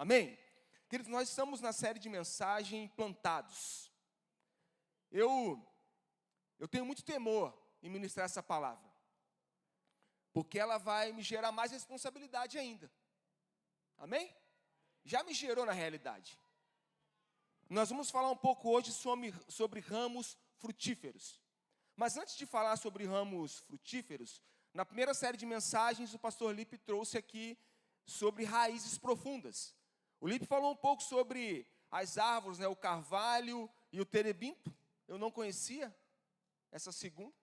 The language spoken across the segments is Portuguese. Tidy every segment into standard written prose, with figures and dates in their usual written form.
Amém? Queridos, nós estamos na série de mensagem Plantados. Eu tenho muito temor em ministrar essa palavra, porque ela vai me gerar mais responsabilidade ainda. Amém? Já me gerou na realidade. Nós vamos falar um pouco hoje sobre ramos frutíferos. Mas antes de falar sobre ramos frutíferos, na primeira série de mensagens, o pastor Lipe trouxe aqui sobre raízes profundas. O Lipe falou um pouco sobre as árvores, o carvalho e o terebinto. Eu não conhecia essa segunda.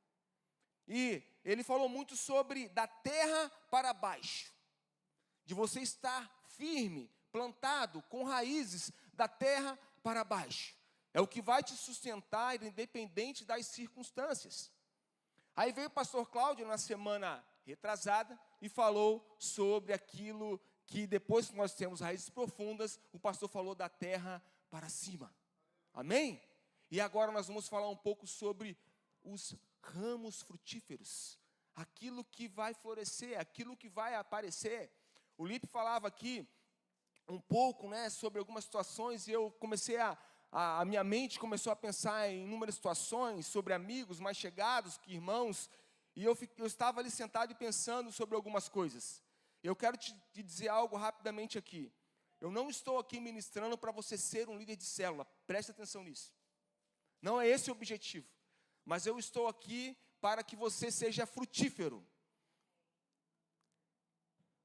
E ele falou muito sobre da terra para baixo. De você estar firme, plantado, com raízes da terra para baixo. É o que vai te sustentar, independente das circunstâncias. Aí veio o pastor Cláudio na semana retrasada e falou sobre aquilo que depois que nós temos raízes profundas, o pastor falou da terra para cima. Amém? E agora nós vamos falar um pouco sobre os ramos frutíferos. Aquilo que vai florescer, aquilo que vai aparecer. O Lipe falava aqui um pouco, sobre algumas situações, e eu comecei a minha mente começou a pensar em inúmeras situações, sobre amigos mais chegados que irmãos, e eu estava ali sentado e pensando sobre algumas coisas. Eu quero te dizer algo rapidamente aqui. Eu não estou aqui ministrando para você ser um líder de célula, preste atenção nisso. Não é esse o objetivo, mas eu estou aqui para que você seja frutífero.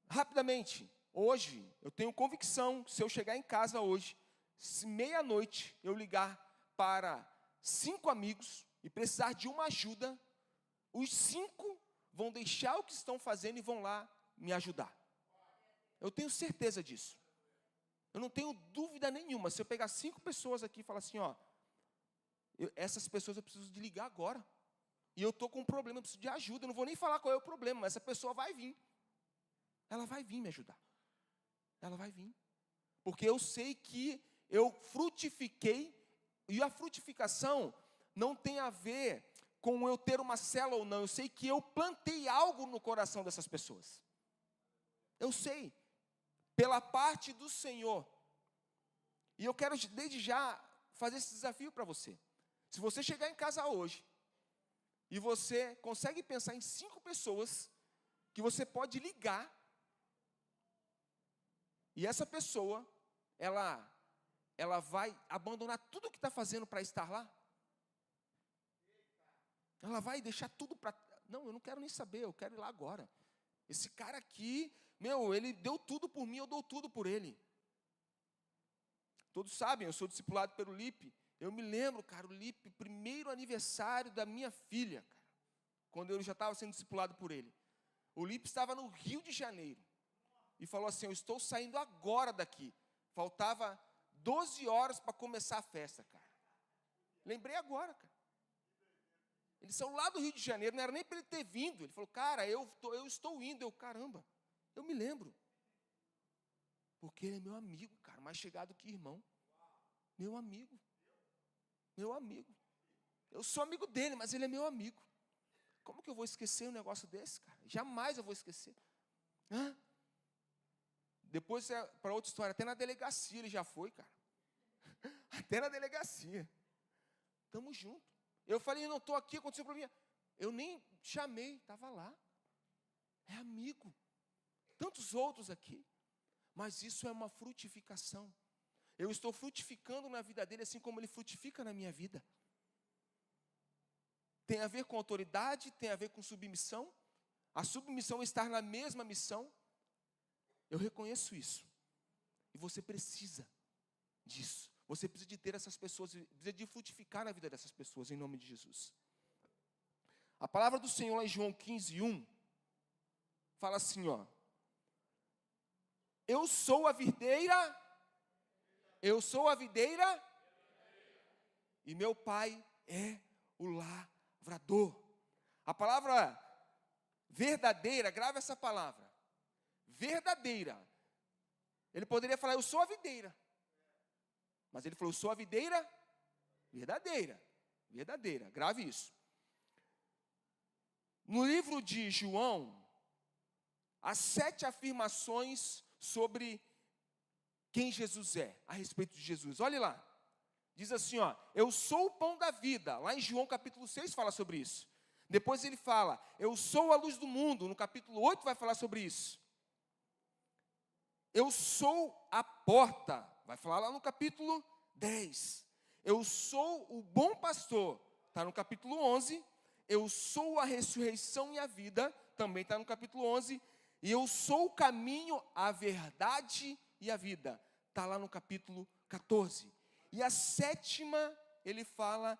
Rapidamente, hoje, eu tenho convicção, se eu chegar em casa hoje, se meia-noite eu ligar para 5 amigos e precisar de uma ajuda, os 5 vão deixar o que estão fazendo e vão lá me ajudar. Eu tenho certeza disso. Eu não tenho dúvida nenhuma. Se eu pegar 5 pessoas aqui e falar assim, essas pessoas eu preciso de ligar agora. E eu estou com um problema, eu preciso de ajuda. Eu não vou nem falar qual é o problema, mas essa pessoa vai vir. Ela vai vir me ajudar. Ela vai vir. Porque eu sei que eu frutifiquei, e a frutificação não tem a ver com eu ter uma célula ou não. Eu sei que eu plantei algo no coração dessas pessoas. Eu sei, pela parte do Senhor. E eu quero desde já fazer esse desafio para você. Se você chegar em casa hoje, e você consegue pensar em 5 pessoas que você pode ligar, e essa pessoa, ela vai abandonar tudo o que está fazendo para estar lá? Ela vai deixar tudo para... Não, eu não quero nem saber, eu quero ir lá agora. Esse cara aqui, ele deu tudo por mim, eu dou tudo por ele. Todos sabem, eu sou discipulado pelo Lipe. Eu me lembro, cara, o Lipe, primeiro aniversário da minha filha, cara, quando eu já estava sendo discipulado por ele. O Lipe estava no Rio de Janeiro. E falou assim, eu estou saindo agora daqui. Faltava 12 horas para começar a festa, cara. Lembrei agora, cara. Eles são lá do Rio de Janeiro, não era nem para ele ter vindo. Ele falou, cara, eu estou indo. Caramba, eu me lembro. Porque ele é meu amigo, cara, mais chegado que irmão. Meu amigo. Meu amigo. Eu sou amigo dele, mas ele é meu amigo. Como que eu vou esquecer um negócio desse, cara? Jamais eu vou esquecer. Depois, para outra história, até na delegacia ele já foi, cara. Até na delegacia. Estamos juntos. Eu falei, não estou aqui, aconteceu um problema. Eu nem chamei, estava lá. É amigo. Tantos outros aqui. Mas isso é uma frutificação. Eu estou frutificando na vida dele, assim como ele frutifica na minha vida. Tem a ver com autoridade, tem a ver com submissão. A submissão é estar na mesma missão. Eu reconheço isso. E você precisa disso. Você precisa de ter essas pessoas, precisa de frutificar na vida dessas pessoas, em nome de Jesus. A palavra do Senhor lá em João 15:1, fala assim, eu sou a videira, e meu pai é o lavrador. A palavra verdadeira, grava essa palavra, verdadeira. Ele poderia falar, eu sou a videira. Mas ele falou, eu sou a videira verdadeira. Verdadeira, grave isso. No livro de João, há 7 afirmações sobre quem Jesus é, a respeito de Jesus. Olhe lá, diz assim, ó, eu sou o pão da vida. Lá em João capítulo 6 fala sobre isso. Depois ele fala, eu sou a luz do mundo. No capítulo 8 vai falar sobre isso. Eu sou a porta. Vai falar lá no capítulo 10. Eu sou o bom pastor. Está no capítulo 11. Eu sou a ressurreição e a vida. Também está no capítulo 11. E eu sou o caminho, a verdade e a vida. Está lá no capítulo 14. E a sétima, ele fala,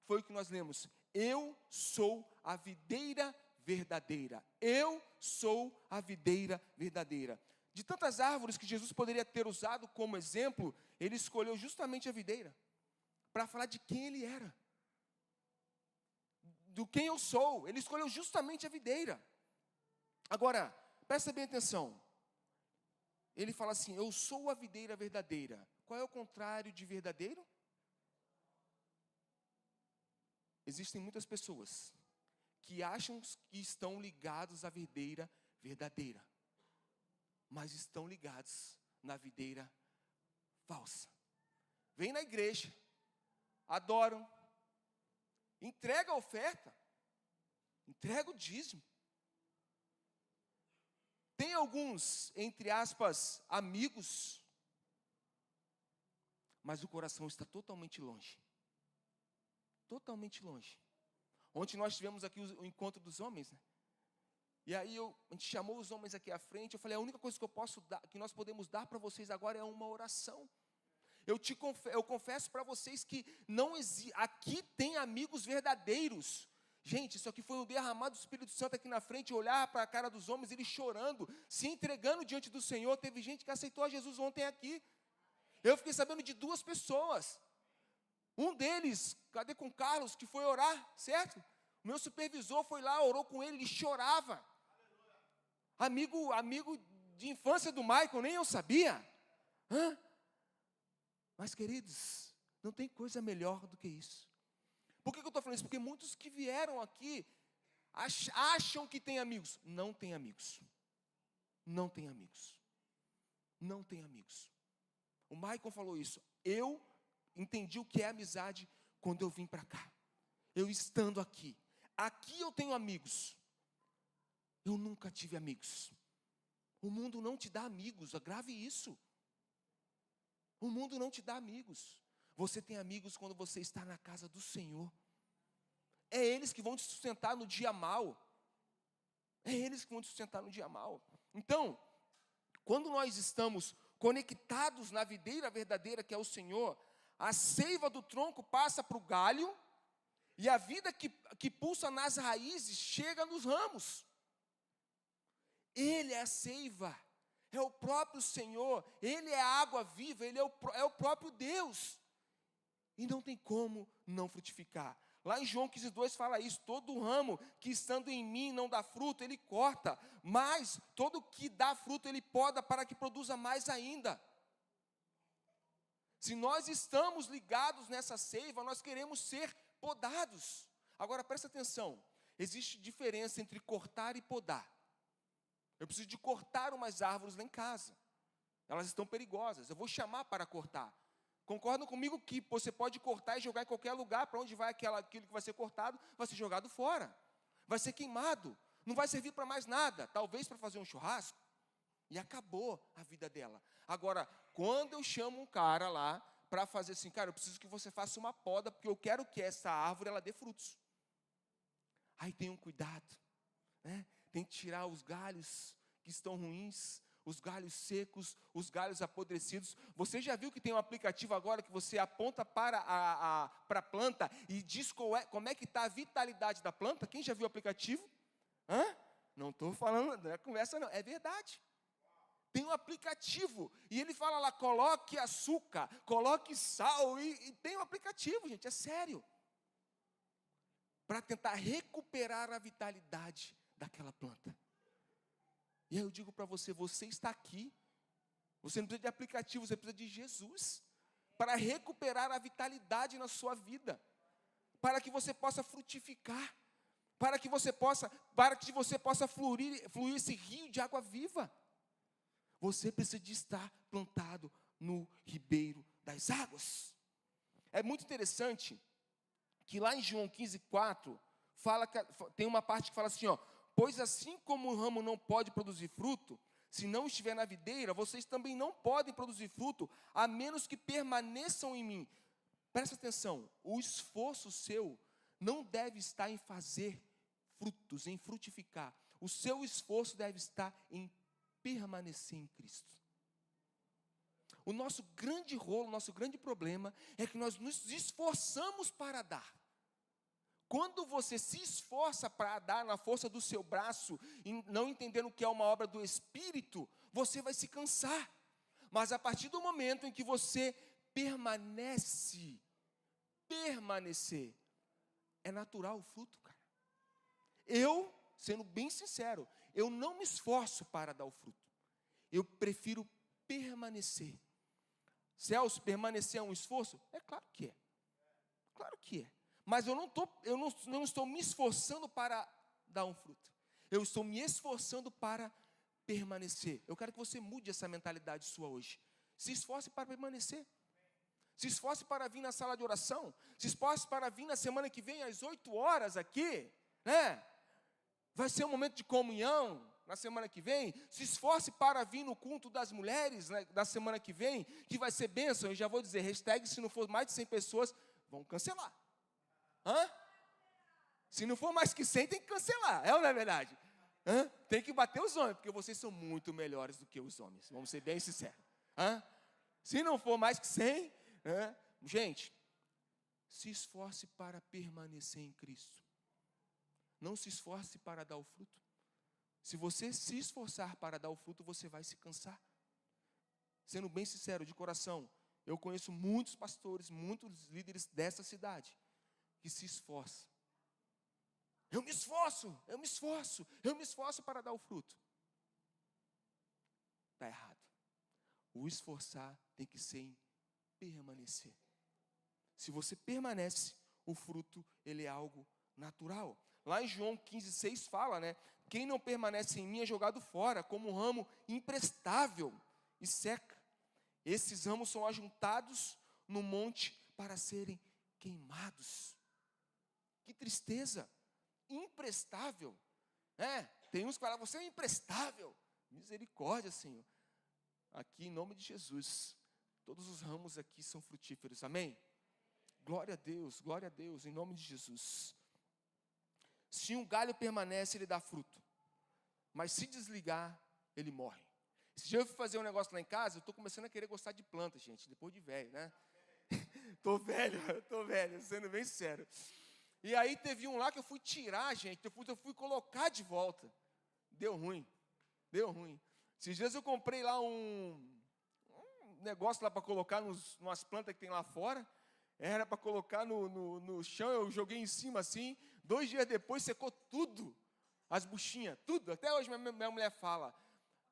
foi o que nós lemos. Eu sou a videira verdadeira. Eu sou a videira verdadeira. De tantas árvores que Jesus poderia ter usado como exemplo, ele escolheu justamente a videira, para falar de quem ele era, do quem eu sou. Ele escolheu justamente a videira. Agora, presta bem atenção. Ele fala assim, eu sou a videira verdadeira. Qual é o contrário de verdadeiro? Existem muitas pessoas que acham que estão ligados à videira verdadeira, mas estão ligados na videira falsa. Vêm na igreja, adoram, entrega a oferta, entrega o dízimo. Tem alguns, entre aspas, amigos, mas o coração está totalmente longe. Totalmente longe. Ontem nós tivemos aqui o encontro dos homens, né? E aí a gente chamou os homens aqui à frente. Eu falei, a única coisa que eu posso dar, que nós podemos dar para vocês agora é uma oração. Eu confesso para vocês que não aqui tem amigos verdadeiros. Gente, isso aqui foi um derramado do Espírito Santo aqui na frente. Olhar para a cara dos homens, eles chorando, se entregando diante do Senhor. Teve gente que aceitou a Jesus ontem aqui. Eu fiquei sabendo de 2 pessoas. Um deles, cadê com o Carlos, que foi orar, certo? O meu supervisor foi lá, orou com ele chorava. Amigo de infância do Michael, nem eu sabia. Mas, queridos, não tem coisa melhor do que isso. Por que eu estou falando isso? Porque muitos que vieram aqui acham que têm amigos. Não têm amigos. Não têm amigos. Não têm amigos. O Michael falou isso. Eu entendi o que é amizade quando eu vim para cá. Eu estando aqui. Aqui eu tenho amigos. Eu nunca tive amigos. O mundo não te dá amigos, grave isso. O mundo não te dá amigos. Você tem amigos quando você está na casa do Senhor. É eles que vão te sustentar no dia mal. É eles que vão te sustentar no dia mal. Então, quando nós estamos conectados na videira verdadeira que é o Senhor, a seiva do tronco passa para o galho, e a vida que pulsa nas raízes chega nos ramos. Ele é a seiva, é o próprio Senhor, Ele é a água viva, Ele é o próprio Deus. E não tem como não frutificar. Lá em João 15:2 fala isso, todo ramo que estando em mim não dá fruto, Ele corta, mas todo que dá fruto Ele poda para que produza mais ainda. Se nós estamos ligados nessa seiva, nós queremos ser podados. Agora presta atenção, existe diferença entre cortar e podar. Eu preciso de cortar umas árvores lá em casa, elas estão perigosas, eu vou chamar para cortar. Concordam comigo que você pode cortar e jogar em qualquer lugar, para onde vai aquilo que vai ser cortado, vai ser jogado fora, vai ser queimado, não vai servir para mais nada, talvez para fazer um churrasco, e acabou a vida dela. Agora, quando eu chamo um cara lá, para fazer assim, cara, eu preciso que você faça uma poda, porque eu quero que essa árvore, ela dê frutos. Aí tem um cuidado, né? Tem que tirar os galhos que estão ruins, os galhos secos, os galhos apodrecidos. Você já viu que tem um aplicativo agora que você aponta para a planta e diz como é que está a vitalidade da planta? Quem já viu o aplicativo? Não estou falando, não é conversa não, é verdade. Tem um aplicativo, e ele fala lá, coloque açúcar, coloque sal, e tem um aplicativo, gente, é sério. Para tentar recuperar a vitalidade daquela planta. E aí eu digo para você, você está aqui, você não precisa de aplicativo, você precisa de Jesus, para recuperar a vitalidade na sua vida, para que você possa frutificar, para que você possa fluir esse rio de água viva. Você precisa de estar plantado no ribeiro das águas. É muito interessante que lá em João 15:4, tem uma parte que fala assim, ó, pois assim como o ramo não pode produzir fruto, se não estiver na videira, vocês também não podem produzir fruto, a menos que permaneçam em mim. Presta atenção, o esforço seu não deve estar em fazer frutos, em frutificar. O seu esforço deve estar em permanecer em Cristo. O nosso grande rolo, o nosso grande problema é que nós nos esforçamos para dar. Quando você se esforça para dar na força do seu braço, não entendendo que é uma obra do Espírito, você vai se cansar. Mas a partir do momento em que você permanecer, é natural o fruto, cara. Eu, sendo bem sincero, eu não me esforço para dar o fruto. Eu prefiro permanecer. Celso, permanecer é um esforço? É claro que é. Claro que é. Mas eu não estou me esforçando para dar um fruto. Eu estou me esforçando para permanecer. Eu quero que você mude essa mentalidade sua hoje. Se esforce para permanecer. Se esforce para vir na sala de oração. Se esforce para vir na semana que vem, às 8 horas aqui. Né? Vai ser um momento de comunhão na semana que vem. Se esforce para vir no culto das mulheres, né, da semana que vem, que vai ser bênção. Eu já vou dizer, hashtag, se não for mais de 100 pessoas, vão cancelar. Hã? Se não for mais que 100, tem que cancelar. É ou não é verdade? Hã? Tem que bater os homens, porque vocês são muito melhores do que os homens. Vamos ser bem sinceros. Hã? Se não for mais que 100, gente, se esforce para permanecer em Cristo. Não se esforce para dar o fruto. Se você se esforçar para dar o fruto, você vai se cansar. Sendo bem sincero, de coração, eu conheço muitos pastores, muitos líderes dessa cidade, que se esforçam. Eu me esforço para dar o fruto. Está errado. O esforçar tem que ser em permanecer. Se você permanece, o fruto, ele é algo natural. Lá em João 15:6 fala, né? Quem não permanece em mim é jogado fora, como um ramo imprestável e seca. Esses ramos são ajuntados no monte para serem queimados. Que tristeza. Imprestável. Tem uns que falam, você é imprestável. Misericórdia, Senhor. Aqui, em nome de Jesus, todos os ramos aqui são frutíferos. Amém? Glória a Deus, em nome de Jesus. Se um galho permanece, ele dá fruto. Mas se desligar, ele morre. Esse dia eu fui fazer um negócio lá em casa, eu estou começando a querer gostar de planta, gente, depois de velho, né? Estou velho, sendo bem sério. E aí teve um lá que eu fui tirar, gente, eu fui colocar de volta. Deu ruim. Esses dias eu comprei lá um negócio lá para colocar numas plantas que tem lá fora. Era para colocar no chão, eu joguei em cima assim. 2 dias depois secou tudo. As buchinhas, tudo. Até hoje minha mulher fala.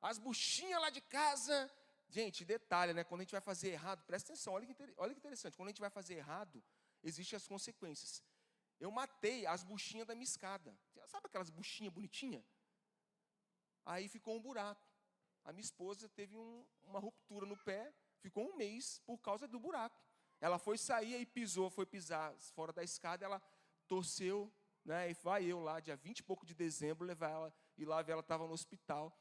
As buchinhas lá de casa. Gente, detalhe, né? Quando a gente vai fazer errado, presta atenção, olha que interessante. Quando a gente vai fazer errado, existem as consequências. Eu matei as buchinhas da minha escada. Sabe aquelas buchinhas bonitinhas? Aí ficou um buraco. A minha esposa teve uma ruptura no pé, ficou 1 mês por causa do buraco. Ela foi sair e foi pisar fora da escada, ela torceu, né? E vai eu lá, dia 20 e pouco de dezembro, levar ela, e lá ver ela estava no hospital.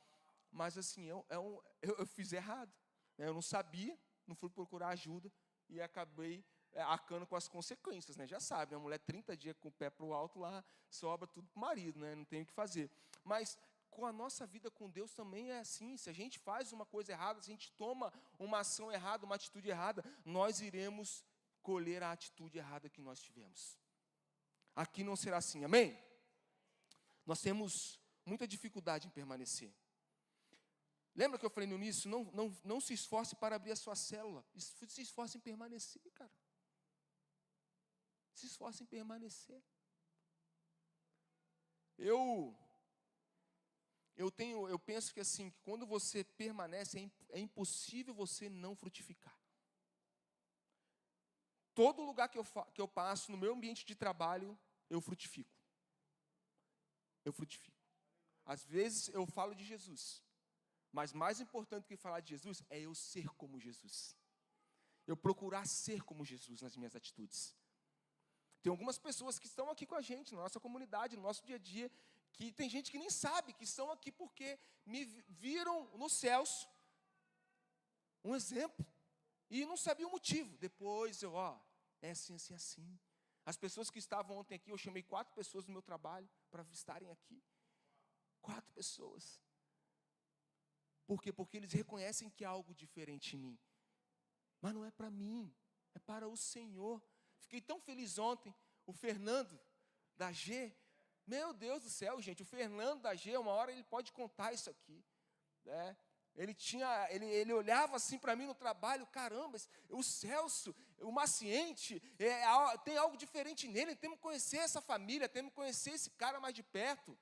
Mas assim, eu fiz errado. Né? Eu não sabia, não fui procurar ajuda e acabei arcando com as consequências, né? Já sabe, né? A mulher 30 dias com o pé para o alto lá, sobra tudo para o marido, né? Não tem o que fazer. Mas com a nossa vida com Deus também é assim. Se a gente faz uma coisa errada, se a gente toma uma ação errada, uma atitude errada, nós iremos colher a atitude errada que nós tivemos. Aqui não será assim, amém? Nós temos muita dificuldade em permanecer. Lembra que eu falei no início? Não se esforce para abrir a sua célula. Se esforce em permanecer, cara. Se esforce em permanecer. Eu penso que assim, que quando você permanece, é impossível você não frutificar. Todo lugar que eu passo, no meu ambiente de trabalho, eu frutifico. Às vezes eu falo de Jesus, mas mais importante do que falar de Jesus é eu ser como Jesus. eu procurar ser como Jesus nas minhas atitudes. Tem algumas pessoas que estão aqui com a gente, na nossa comunidade, no nosso dia a dia, que tem gente que nem sabe que estão aqui porque me viram nos céus, um exemplo, e não sabia o motivo. Depois eu, é assim, assim, assim. As pessoas que estavam ontem aqui, eu chamei 4 pessoas do meu trabalho para estarem aqui. 4 pessoas. Por quê? Porque eles reconhecem que há algo diferente em mim. Mas não é para mim, é para o Senhor. Fiquei tão feliz ontem, o Fernando da G, meu Deus do céu, gente, o Fernando da G, uma hora ele pode contar isso aqui, né? Ele olhava assim para mim no trabalho, caramba, o Celso, o Maciente, tem algo diferente nele, temos que conhecer essa família, temos que conhecer esse cara mais de perto.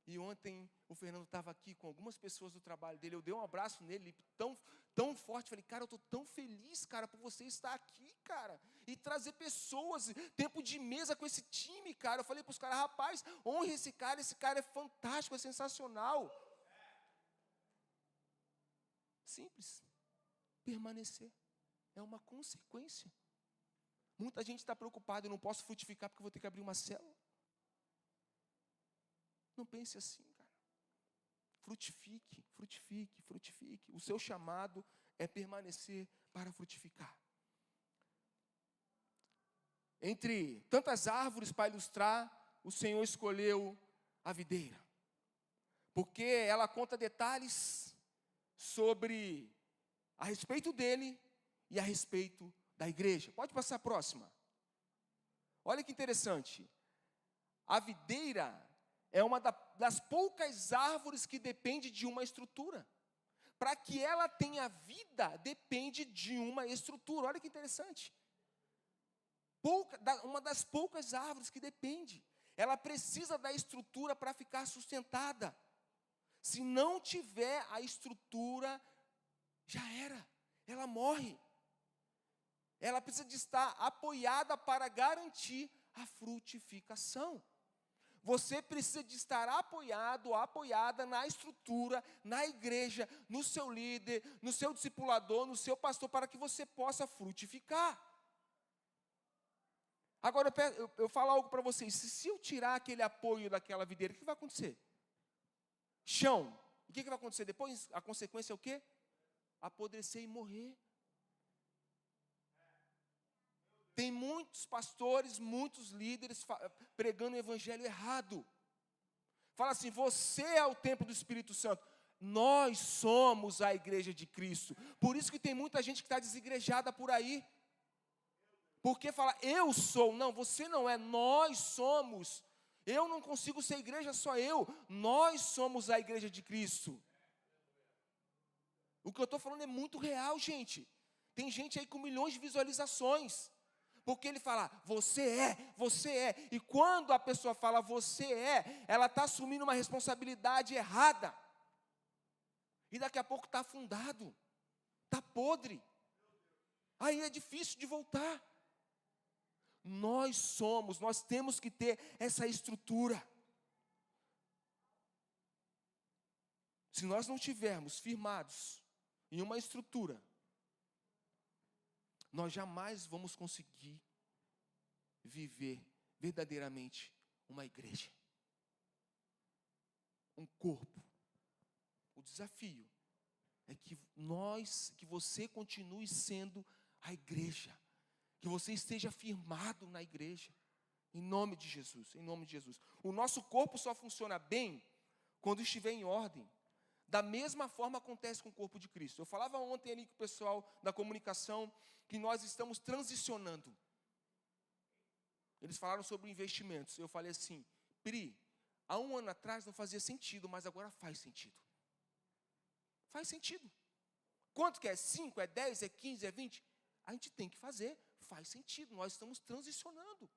E ontem o Fernando estava aqui com algumas pessoas do trabalho dele, eu dei um abraço nele, tão forte, falei, cara, eu estou tão feliz, cara, por você estar aqui, cara, e trazer pessoas, tempo de mesa com esse time, cara. Eu falei para os caras, rapaz, honre esse cara é fantástico, é sensacional. Simples, permanecer, é uma consequência. Muita gente está preocupada, eu não posso frutificar porque eu vou ter que abrir uma célula. Não pense assim, cara. Frutifique, frutifique, frutifique. O seu chamado é permanecer para frutificar. Entre tantas árvores para ilustrar, o Senhor escolheu a videira. Porque ela conta detalhes a respeito dele e a respeito da igreja. Pode passar a próxima. Olha que interessante. A videira é uma das poucas árvores que depende de uma estrutura. Para que ela tenha vida, depende de uma estrutura. Olha que interessante. Uma das poucas árvores que depende. Ela precisa da estrutura para ficar sustentada. Se não tiver a estrutura, já era. Ela morre. Ela precisa de estar apoiada para garantir a frutificação. Você precisa de estar apoiado ou apoiada na estrutura, na igreja, no seu líder, no seu discipulador, no seu pastor, para que você possa frutificar. Agora eu falo algo para vocês. Se eu tirar aquele apoio daquela videira, o que vai acontecer? Chão. O que vai acontecer depois? A consequência é o quê? Apodrecer e morrer. Tem muitos pastores, muitos líderes pregando o evangelho errado. Fala assim, você é o templo do Espírito Santo. Nós somos a igreja de Cristo. Por isso que tem muita gente que está desigrejada por aí. Porque fala, eu sou. Não, você não é, nós somos. Eu não consigo ser igreja, só eu. Nós somos a igreja de Cristo. O que eu estou falando é muito real, gente. Tem gente aí com milhões de visualizações. Porque ele fala, você é. E quando a pessoa fala, você é, ela está assumindo uma responsabilidade errada. E daqui a pouco está afundado. Está podre. Aí é difícil de voltar. Nós temos que ter essa estrutura. Se nós não tivermos firmados em uma estrutura, nós jamais vamos conseguir viver verdadeiramente uma igreja, um corpo. O desafio é que você continue sendo a igreja, que você esteja firmado na igreja, em nome de Jesus, em nome de Jesus. O nosso corpo só funciona bem quando estiver em ordem. Da mesma forma acontece com o corpo de Cristo. Eu falava ontem ali com o pessoal da comunicação que nós estamos transicionando. Eles falaram sobre investimentos. Eu falei assim, Pri, há 1 ano atrás não fazia sentido, mas agora faz sentido. Faz sentido. Quanto que é? 5, é 10, é 15, é 20? A gente tem que fazer, faz sentido. Nós estamos transicionando.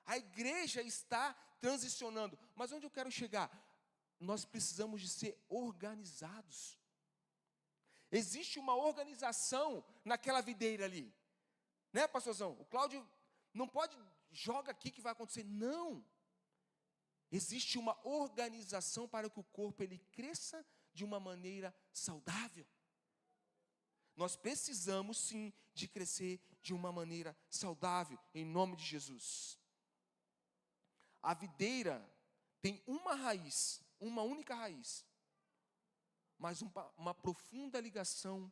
A igreja está transicionando. Mas onde eu quero chegar? Nós precisamos de ser organizados. Existe uma organização naquela videira ali. Né, pastorzão? O Cláudio não pode, joga aqui que vai acontecer. Não. Existe uma organização para que o corpo ele cresça de uma maneira saudável. Nós precisamos sim de crescer de uma maneira saudável, em nome de Jesus. A videira tem uma raiz, uma única raiz, mas uma profunda ligação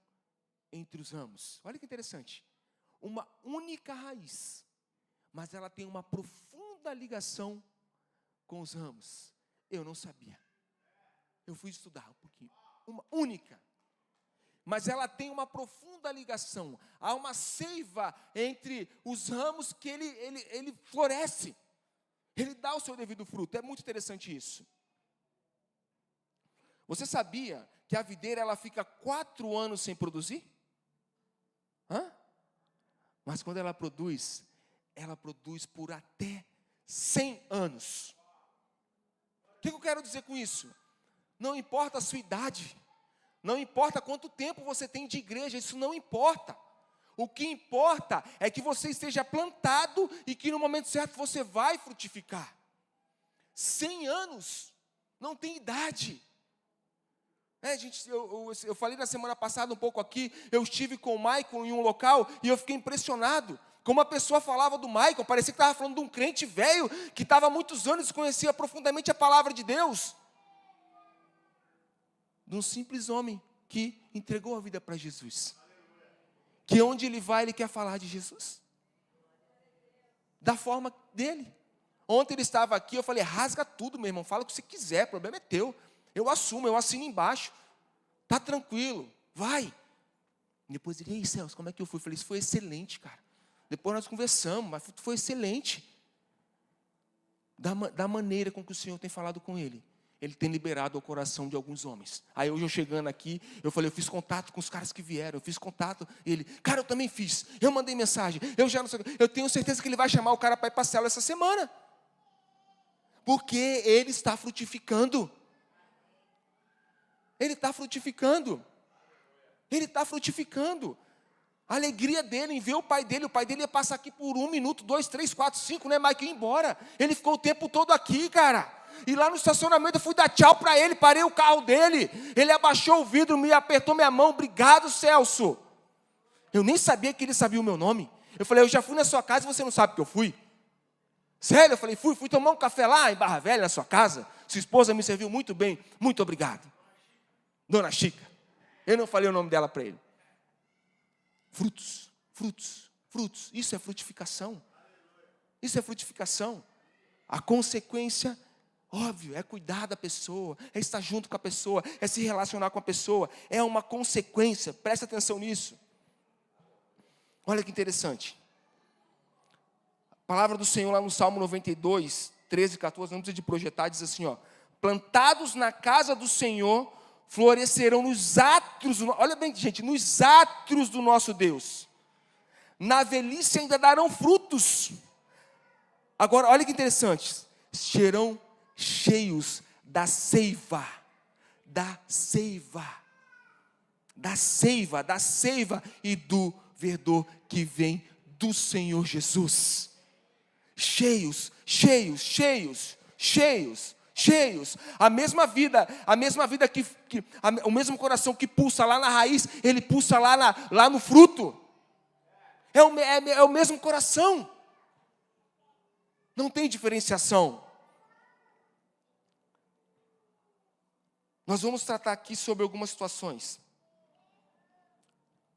entre os ramos. Olha que interessante. Uma única raiz, mas ela tem uma profunda ligação com os ramos. Eu não sabia. Eu fui estudar um pouquinho. Uma única. Mas ela tem uma profunda ligação. Há uma seiva entre os ramos que ele floresce. Ele dá o seu devido fruto. É muito interessante isso. Você sabia que a videira ela fica 4 anos sem produzir? Mas quando ela produz por até 100 anos. O que eu quero dizer com isso? Não importa a sua idade, não importa quanto tempo você tem de igreja, isso não importa. O que importa é que você esteja plantado e que no momento certo você vai frutificar. 100 anos não tem idade. Gente, eu falei na semana passada um pouco aqui, eu estive com o Michael em um local e eu fiquei impressionado. Como a pessoa falava do Michael, parecia que estava falando de um crente velho, que estava há muitos anos e conhecia profundamente a palavra de Deus. De um simples homem que entregou a vida para Jesus. Que onde ele vai, ele quer falar de Jesus. Da forma dele. Ontem ele estava aqui, eu falei, rasga tudo, meu irmão, fala o que você quiser, o problema é teu. Eu assumo, eu assino embaixo. Tá tranquilo, vai. Depois ele, ei Celso, como é que eu fui? Eu falei, isso foi excelente, cara. Depois nós conversamos, mas foi excelente. Da maneira com que o Senhor tem falado com ele. Ele tem liberado o coração de alguns homens. Aí hoje eu chegando aqui, eu falei, eu fiz contato com os caras que vieram, eu fiz contato, ele, cara, eu também fiz, eu mandei mensagem, eu já não sei, eu tenho certeza que ele vai chamar o cara para ir para a célula essa semana. Porque ele está frutificando. Ele está frutificando. Ele está frutificando. A alegria dele em ver o pai dele ia passar aqui por 1 minuto, 2, 3, 4, 5, né, Mike, ia embora. Ele ficou o tempo todo aqui, cara. E lá no estacionamento eu fui dar tchau para ele, parei o carro dele. Ele abaixou o vidro, me apertou minha mão, obrigado, Celso. Eu nem sabia que ele sabia o meu nome. Eu falei, eu já fui na sua casa e você não sabe que eu fui. Sério? Eu falei, fui tomar um café lá em Barra Velha, na sua casa. Sua esposa me serviu muito bem, muito obrigado. Dona Chica. Eu não falei o nome dela para ele. Frutos, frutos, frutos. Isso é frutificação. Isso é frutificação. A consequência, óbvio, é cuidar da pessoa, é estar junto com a pessoa, é se relacionar com a pessoa. É uma consequência, presta atenção nisso. Olha que interessante. A palavra do Senhor lá no Salmo 92, 13 e 14, não precisa de projetar, diz assim, ó. Plantados na casa do Senhor, florescerão nos átrios, olha bem, gente, nos átrios do nosso Deus. Na velhice ainda darão frutos. Agora, olha que interessante. Serão cheios da seiva. Da seiva. Da seiva, da seiva e do verdor que vem do Senhor Jesus. Cheios, cheios, cheios, cheios. Cheios, a mesma vida que o mesmo coração que pulsa lá na raiz, ele pulsa lá no fruto. É o mesmo coração. Não tem diferenciação. Nós vamos tratar aqui sobre algumas situações.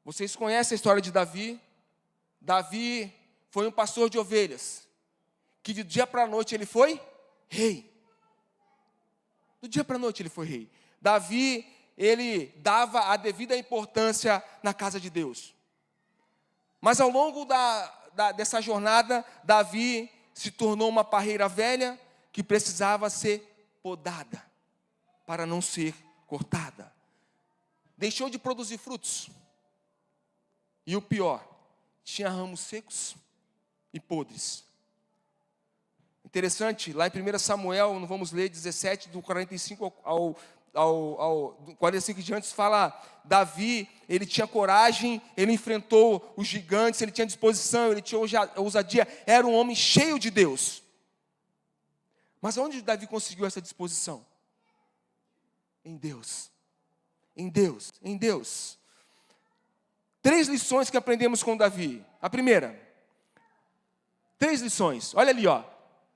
Vocês conhecem a história de Davi? Davi foi um pastor de ovelhas, que de dia para a noite ele foi rei. Do dia para a noite ele foi rei. Davi, ele dava a devida importância na casa de Deus. Mas ao longo dessa jornada, Davi se tornou uma parreira velha que precisava ser podada para não ser cortada. Deixou de produzir frutos. E o pior, tinha ramos secos e podres. Interessante, lá em 1 Samuel, não vamos ler, 17, do 45 ao 45 diante, fala, Davi, ele tinha coragem, ele enfrentou os gigantes, ele tinha disposição, ele tinha ousadia, era um homem cheio de Deus. Mas onde Davi conseguiu essa disposição? Em Deus. Em Deus, em Deus. 3 lições que aprendemos com Davi. A primeira, 3 lições. Olha ali, ó.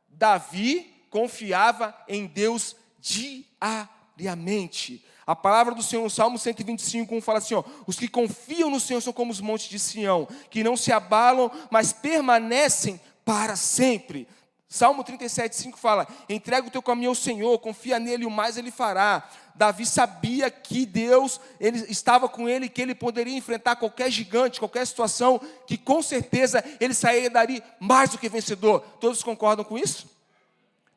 Davi confiava em Deus diariamente. A palavra do Senhor no Salmo 125, fala assim, ó, os que confiam no Senhor são como os montes de Sião, que não se abalam, mas permanecem para sempre. Salmo 37:5 fala, entrega o teu caminho ao Senhor, confia nele, o mais ele fará. Davi sabia que Deus ele estava com ele, que ele poderia enfrentar qualquer gigante, qualquer situação, que com certeza ele sairia dali mais do que vencedor. Todos concordam com isso?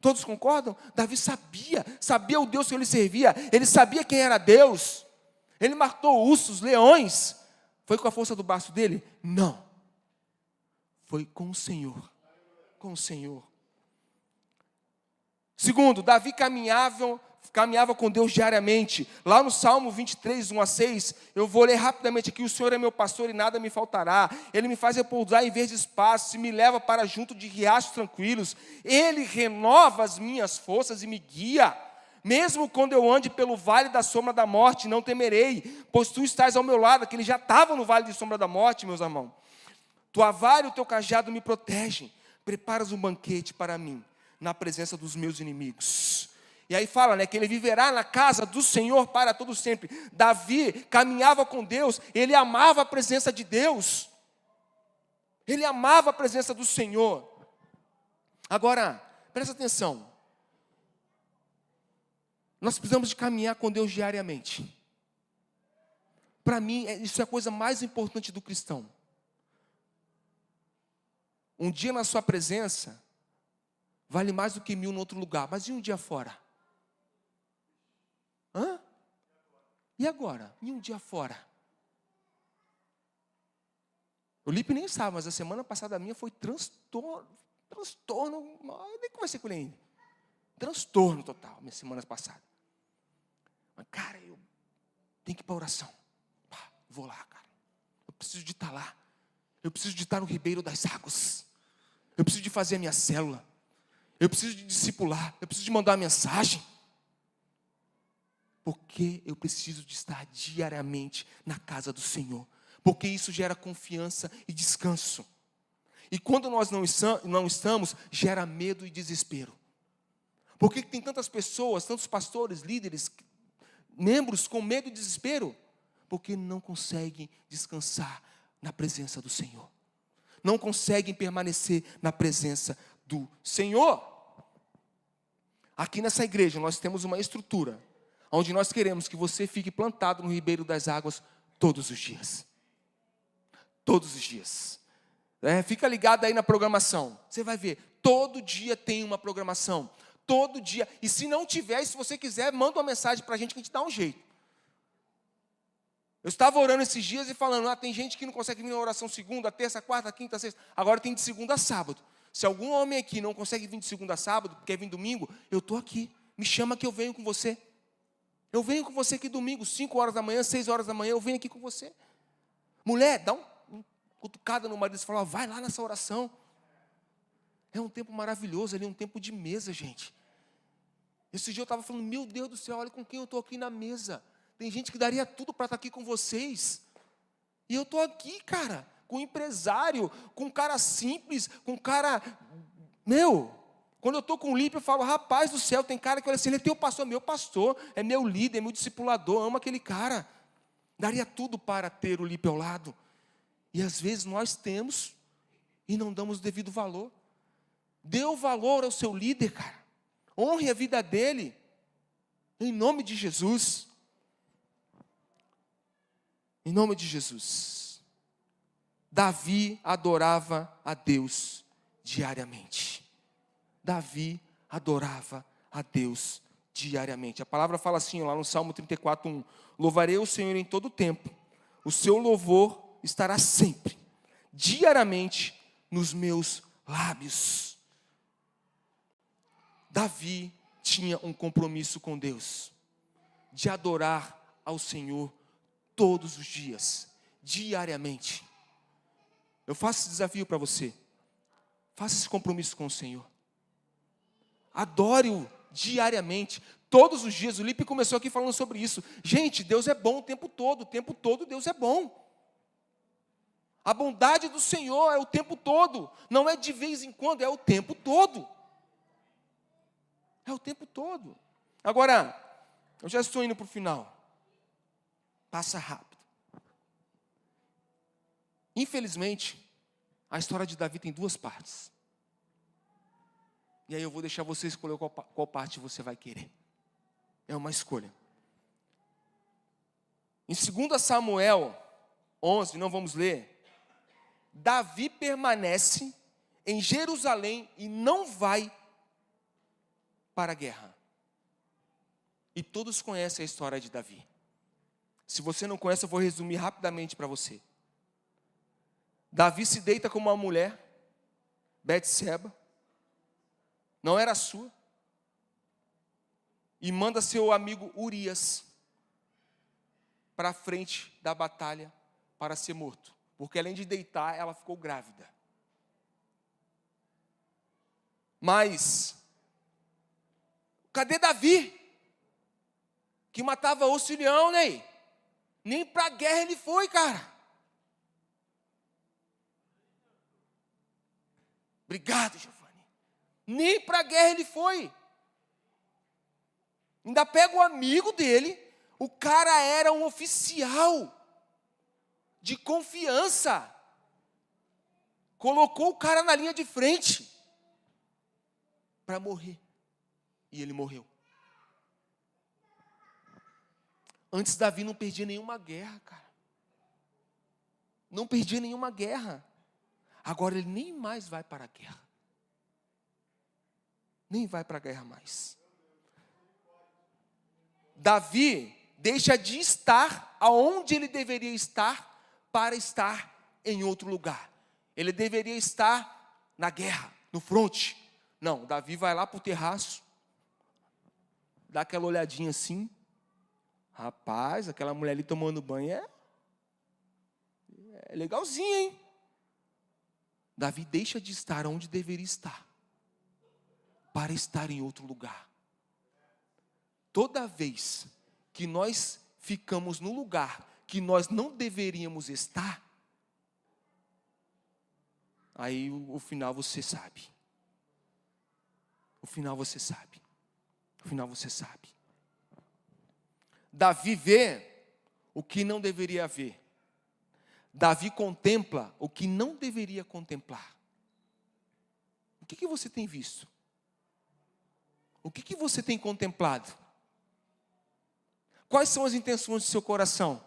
Todos concordam? Davi sabia o Deus que ele servia, ele sabia quem era Deus. Ele matou ursos, leões. Foi com a força do braço dele? Não. Foi com o Senhor. Com o Senhor. Segundo, Davi caminhava com Deus diariamente. Lá no Salmo 23, 1-6, eu vou ler rapidamente aqui. O Senhor é meu pastor e nada me faltará. Ele me faz repousar em verdes pastos e me leva para junto de riachos tranquilos. Ele renova as minhas forças e me guia. Mesmo quando eu ande pelo vale da sombra da morte, não temerei, pois tu estás ao meu lado. Que ele já estava no vale de sombra da morte, meus irmãos. Tua vara e o teu cajado me protegem. Preparas um banquete para mim, na presença dos meus inimigos. E aí fala, né, que ele viverá na casa do Senhor para todo sempre. Davi caminhava com Deus, ele amava a presença de Deus. Ele amava a presença do Senhor. Agora, presta atenção. Nós precisamos de caminhar com Deus diariamente. Para mim, isso é a coisa mais importante do cristão. Um dia na sua presença vale mais do que 1000 em outro lugar. Mas e um dia fora? Hã? E agora? E um dia fora? O Lipe nem sabe, mas a semana passada a minha foi transtorno. Eu nem conversei com ele ainda. Transtorno total, minha semana passada. Mas, cara, eu tenho que ir para a oração. Vou lá, cara. Eu preciso de estar lá. Eu preciso de estar no Ribeiro das Águas. Eu preciso de fazer a minha célula. Eu preciso de discipular. Eu preciso de mandar uma mensagem. Porque eu preciso de estar diariamente na casa do Senhor. Porque isso gera confiança e descanso. E quando nós não estamos, gera medo e desespero. Por que tem tantas pessoas, tantos pastores, líderes, membros com medo e desespero? Porque não conseguem descansar na presença do Senhor. Não conseguem permanecer na presença do Senhor. Aqui nessa igreja nós temos uma estrutura onde nós queremos que você fique plantado no Ribeiro das Águas todos os dias. Todos os dias. Fica ligado aí na programação. Você vai ver, todo dia tem uma programação. Todo dia. E se não tiver, se você quiser, manda uma mensagem para a gente que a gente dá um jeito. Eu estava orando esses dias e falando, tem gente que não consegue vir na oração segunda, terça, quarta, quinta, sexta. Agora tem de segunda a sábado. Se algum homem aqui não consegue vir de segunda a sábado, quer vir domingo, eu estou aqui. Me chama que eu venho com você. Eu venho com você aqui domingo, 5 horas da manhã, 6 horas da manhã, eu venho aqui com você. Mulher, dá uma cutucada no marido e fala, vai lá nessa oração. É um tempo maravilhoso ali, um tempo de mesa, gente. Esse dia eu estava falando, meu Deus do céu, olha com quem eu estou aqui na mesa. Tem gente que daria tudo para estar aqui com vocês. E eu estou aqui, cara, com um empresário, com um cara simples, com um cara... Quando eu estou com o Lipe, eu falo, rapaz do céu, tem cara que olha assim, ele é teu pastor, meu pastor, é meu líder, é meu discipulador, amo aquele cara. Daria tudo para ter o Lipe ao lado. E às vezes nós temos e não damos o devido valor. Dê o valor ao seu líder, cara. Honre a vida dele. Em nome de Jesus. Em nome de Jesus. Davi adorava a Deus diariamente. Davi adorava a Deus diariamente. A palavra fala assim, lá no Salmo 34:1. Louvarei o Senhor em todo tempo. O seu louvor estará sempre, diariamente, nos meus lábios. Davi tinha um compromisso com Deus, de adorar ao Senhor todos os dias, diariamente. Eu faço esse desafio para você. Faça esse compromisso com o Senhor. Adore-o diariamente, todos os dias. O Lipe começou aqui falando sobre isso. Gente, Deus é bom o tempo todo Deus é bom. A bondade do Senhor é o tempo todo. Não é de vez em quando, é o tempo todo. É o tempo todo. Agora, eu já estou indo para o final. Passa rápido. Infelizmente, a história de Davi tem duas partes. E aí eu vou deixar você escolher qual parte você vai querer. É uma escolha. Em 2 Samuel 11, não vamos ler. Davi permanece em Jerusalém e não vai para a guerra. E todos conhecem a história de Davi. Se você não conhece, eu vou resumir rapidamente para você. Davi se deita com uma mulher, Betseba, não era sua, e manda seu amigo Urias para a frente da batalha para ser morto. Porque além de deitar, ela ficou grávida. Mas, cadê Davi? Que matava osso e leão, né? Nem para a guerra ele foi, cara. Obrigado, Giovanni. Nem para a guerra ele foi. Ainda pega o amigo dele. O cara era um oficial de confiança. Colocou o cara na linha de frente para morrer. E ele morreu. Antes Davi não perdia nenhuma guerra, cara. Não perdia nenhuma guerra. Agora ele nem mais vai para a guerra. Nem vai para a guerra mais. Davi deixa de estar aonde ele deveria estar para estar em outro lugar. Ele deveria estar na guerra, no fronte. Não, Davi vai lá para o terraço, dá aquela olhadinha assim. Rapaz, aquela mulher ali tomando banho é legalzinha, hein? Davi deixa de estar onde deveria estar para estar em outro lugar. Toda vez que nós ficamos no lugar que nós não deveríamos estar, aí o final você sabe. O final você sabe. O final você sabe. Davi vê o que não deveria ver. Davi contempla o que não deveria contemplar. O que você tem visto? O que você tem contemplado? Quais são as intenções do seu coração?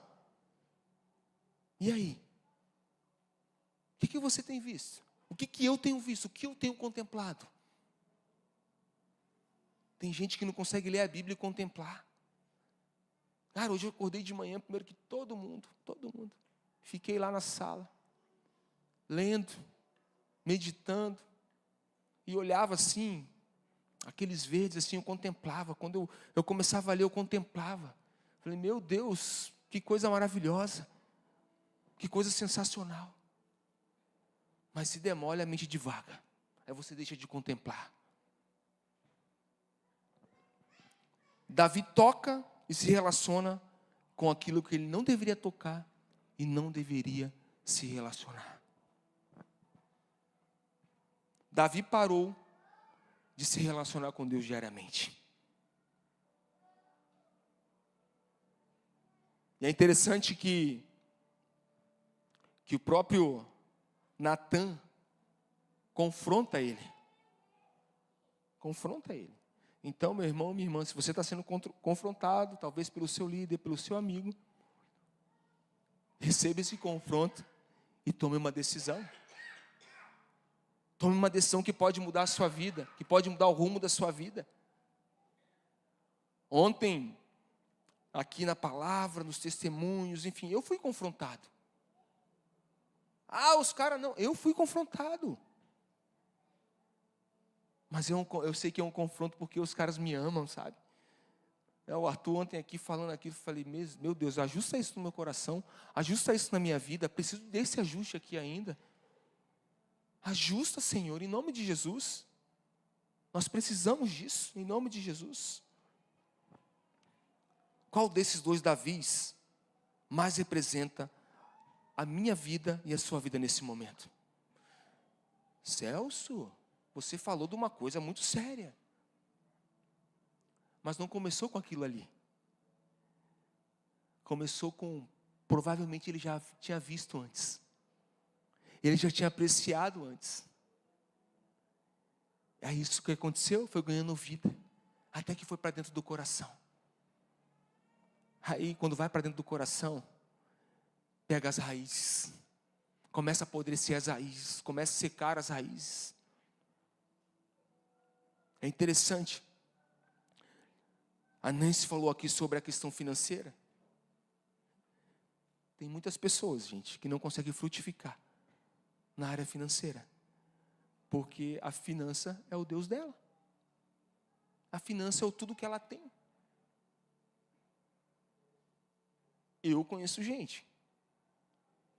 E aí? O que você tem visto? O que eu tenho visto? O que eu tenho contemplado? Tem gente que não consegue ler a Bíblia e contemplar. Cara, hoje eu acordei de manhã, primeiro que todo mundo. Fiquei lá na sala, lendo, meditando, e olhava assim, aqueles verdes assim, eu contemplava. Quando eu começava a ler, eu contemplava. Falei, meu Deus, que coisa maravilhosa, que coisa sensacional. Mas se demole, a mente divaga, aí você deixa de contemplar. Davi toca e se relaciona com aquilo que ele não deveria tocar e não deveria se relacionar. Davi parou de se relacionar com Deus diariamente. E é interessante que o próprio Natan confronta ele. Então, meu irmão, minha irmã, se você está sendo confrontado, talvez pelo seu líder, pelo seu amigo, receba esse confronto e tome uma decisão. Tome uma decisão que pode mudar a sua vida, que pode mudar o rumo da sua vida. Ontem, aqui na palavra, nos testemunhos, enfim, eu fui confrontado. Os caras não, eu fui confrontado. Mas eu sei que é um confronto porque os caras me amam, sabe? O Arthur ontem aqui falando aquilo, eu falei, meu Deus, ajusta isso no meu coração, ajusta isso na minha vida, preciso desse ajuste aqui ainda. Ajusta, Senhor, em nome de Jesus. Nós precisamos disso, em nome de Jesus. Qual desses dois Davis mais representa a minha vida e a sua vida nesse momento. Celso, você falou de uma coisa muito séria. Mas não começou com aquilo ali. Começou com, provavelmente ele já tinha visto antes. Ele já tinha apreciado antes. É isso que aconteceu, foi ganhando vida. Até que foi para dentro do coração. Aí, quando vai para dentro do coração, pega as raízes. Começa a apodrecer as raízes. Começa a secar as raízes. É interessante. A Nancy falou aqui sobre a questão financeira. Tem muitas pessoas, gente, que não conseguem frutificar na área financeira. Porque a finança é o Deus dela. A finança é tudo que ela tem. Eu conheço gente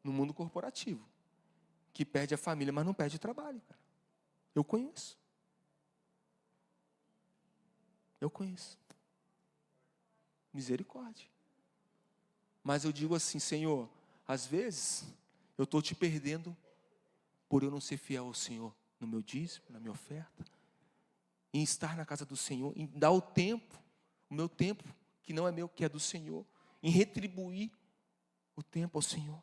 no mundo corporativo que perde a família, mas não perde o trabalho, cara. Eu conheço. Eu conheço. Misericórdia. Mas eu digo assim, Senhor, às vezes eu estou te perdendo por eu não ser fiel ao Senhor no meu dízimo, na minha oferta, em estar na casa do Senhor, em dar o meu tempo, que não é meu, que é do Senhor, em retribuir o tempo ao Senhor.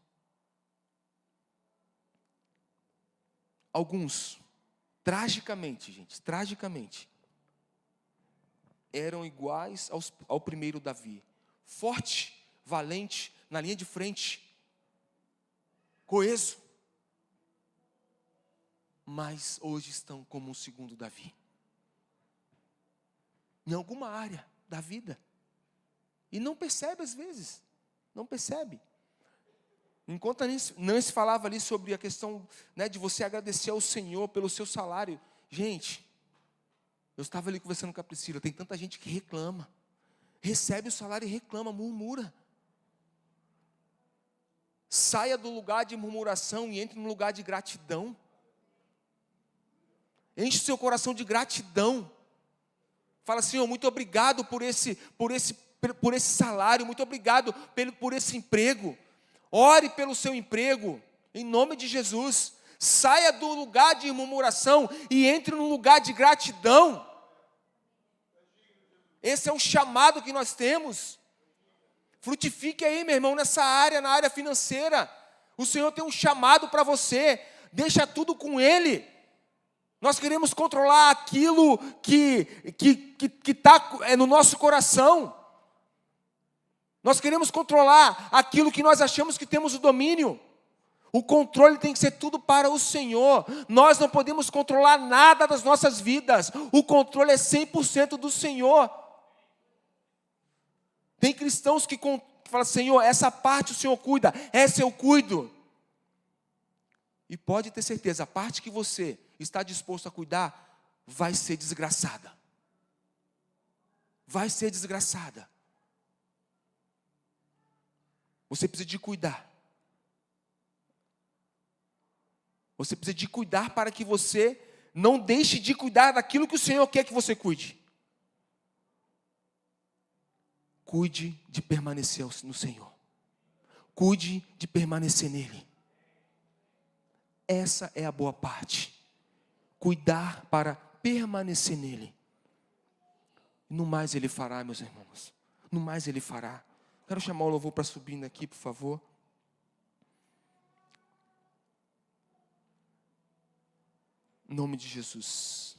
Alguns, tragicamente, gente, eram iguais ao primeiro Davi. Forte, valente, na linha de frente, coeso. Mas hoje estão como o segundo Davi. Em alguma área da vida. E não percebe às vezes. Não percebe. Enquanto Nancy falava ali sobre a questão, né, de você agradecer ao Senhor pelo seu salário. Gente, eu estava ali conversando com a Priscila. Tem tanta gente que reclama. Recebe o salário e reclama, murmura. Saia do lugar de murmuração e entre no lugar de gratidão. Enche o seu coração de gratidão. Fala, Senhor, muito obrigado por esse salário, muito obrigado por esse emprego. Ore pelo seu emprego, em nome de Jesus. Saia do lugar de murmuração e entre no lugar de gratidão. Esse é o chamado que nós temos. Frutifique aí, meu irmão, nessa área, na área financeira. O Senhor tem um chamado para você. Deixa tudo com Ele. Nós queremos controlar aquilo que está no nosso coração. Nós queremos controlar aquilo que nós achamos que temos o domínio. O controle tem que ser tudo para o Senhor. Nós não podemos controlar nada das nossas vidas. O controle é 100% do Senhor. Tem cristãos que falam, Senhor, essa parte o Senhor cuida, essa eu cuido. E pode ter certeza, a parte que você está disposto a cuidar, vai ser desgraçada. Vai ser desgraçada. Você precisa de cuidar. Você precisa de cuidar para que você não deixe de cuidar daquilo que o Senhor quer que você cuide. Cuide de permanecer no Senhor. Cuide de permanecer nele. Essa é a boa parte. Cuidar para permanecer nele. No mais Ele fará, meus irmãos. No mais Ele fará. Quero chamar o louvor para subir aqui, por favor. Em nome de Jesus.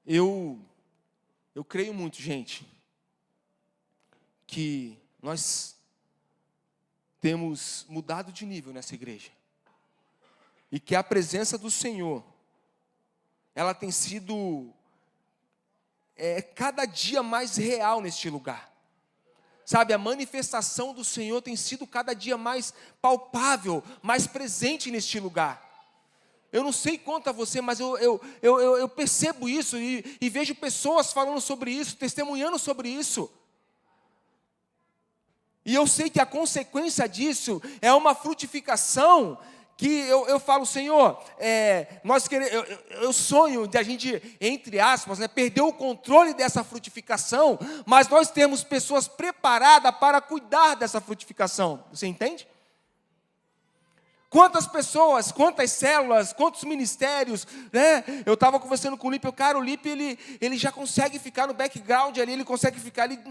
Eu creio muito, gente, que nós temos mudado de nível nessa igreja. E que a presença do Senhor, ela tem sido cada dia mais real neste lugar. Sabe, a manifestação do Senhor tem sido cada dia mais palpável, mais presente neste lugar. Eu não sei quanto a você, mas eu percebo isso e vejo pessoas falando sobre isso, testemunhando sobre isso. E eu sei que a consequência disso é uma frutificação que eu falo, Senhor, eu sonho de a gente, entre aspas, perder o controle dessa frutificação, mas nós temos pessoas preparadas para cuidar dessa frutificação. Você entende? Quantas pessoas, quantas células, quantos ministérios, né? Eu estava conversando com o Lipe, o Lipe, ele já consegue ficar no background ali, ele consegue ficar ali,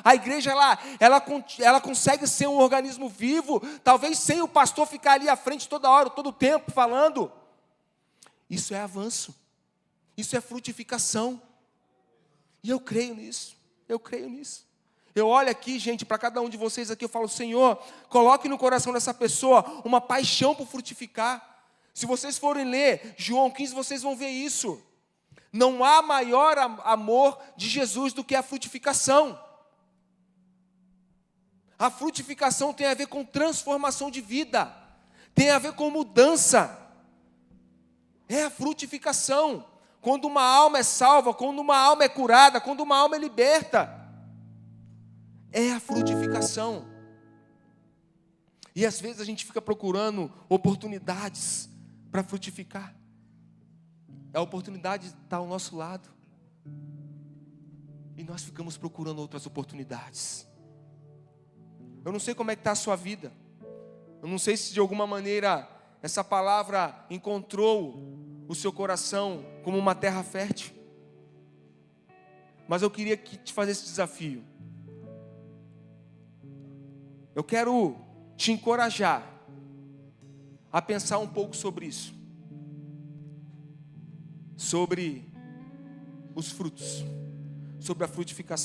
a igreja ela consegue ser um organismo vivo, talvez sem o pastor ficar ali à frente toda hora, todo o tempo falando. Isso é avanço, isso é frutificação, e eu creio nisso. Eu olho aqui, gente, para cada um de vocês aqui, eu falo, Senhor, coloque no coração dessa pessoa uma paixão por frutificar. Se vocês forem ler João 15, vocês vão ver isso. Não há maior amor de Jesus do que a frutificação. A frutificação tem a ver com transformação de vida, tem a ver com mudança. É a frutificação. Quando uma alma é salva, quando uma alma é curada, quando uma alma é liberta. É a frutificação. E às vezes a gente fica procurando oportunidades para frutificar. A oportunidade está ao nosso lado. E nós ficamos procurando outras oportunidades. Eu não sei como é que está a sua vida. Eu não sei se de alguma maneira essa palavra encontrou o seu coração como uma terra fértil. Mas eu queria te fazer esse desafio. Eu quero te encorajar a pensar um pouco sobre isso. Sobre os frutos, sobre a frutificação.